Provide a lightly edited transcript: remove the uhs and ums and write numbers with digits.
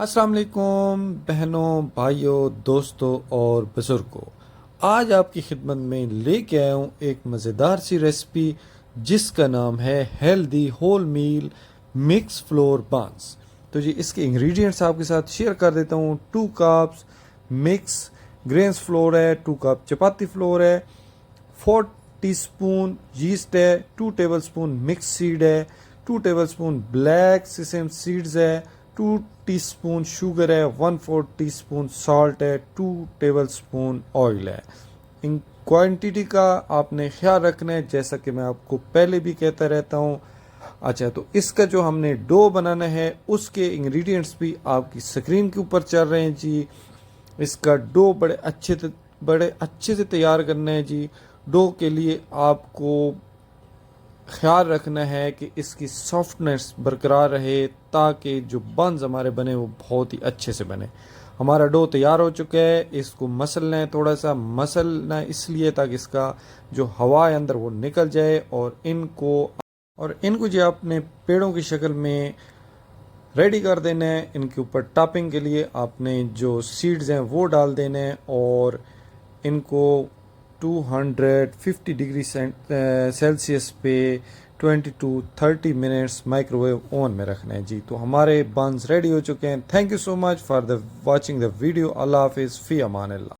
अस्सलाम वालेकुम बहनों, भाइयों, दोस्तों और बुज़ुर्गों। आज आपकी खिदमत में लेके आया हूँ एक मज़ेदार सी रेसिपी जिसका नाम है healthy whole meal mix flour buns. तो जी इसके इंग्रेडिएंट्स आपके साथ शेयर कर देता हूँ। 2 कप्स मिक्स ग्रेन्स फ्लोर है, 2 कप चपाती फ्लोर है, 4 टीस्पून यीस्ट है, 2 टेबलस्पून मिक्स सीड है, 2 टेबलस्पून ब्लैक सिसम सीड्स है, 2 टीस्पून शुगर है, 1/4 टीस्पून सॉल्ट है, 2 टेबलस्पून ऑयल है। इन क्वांटिटी का आपने ख्याल रखना है, जैसा कि मैं आपको पहले भी कहता रहता हूँ। अच्छा, तो इसका जो हमने डो बनाना है उसके इंग्रेडिएंट्स भी आपकी स्क्रीन के ऊपर चल रहे हैं जी। इसका डो बड़े अच्छे से तैयार करना है जी। डो के लिए आपको ख्याल रखना है कि इसकी सॉफ्टनेस बरकरार रहे ताकि जो बंस हमारे बने वो बहुत ही अच्छे से बने। हमारा डो तैयार हो चुका है। इसको मसलना है, थोड़ा सा मसलना है इसलिए ताकि इसका जो हवा है अंदर वो निकल जाए। और इनको जो आपने पेड़ों की शक्ल में रेडी कर देना है। इनके ऊपर टॉपिंग के लिए आपने जो सीड्स हैं वो डाल देने हैं और इनको 250 डिग्री सेल्सियस पे 20 to 30 मिनट्स माइक्रोवेव ओवन में रखना है जी। तो हमारे बंस रेडी हो चुके हैं। Thank you so much for the watching the video. अल्लाह हाफिज़, फ़ी अमान अल्लाह।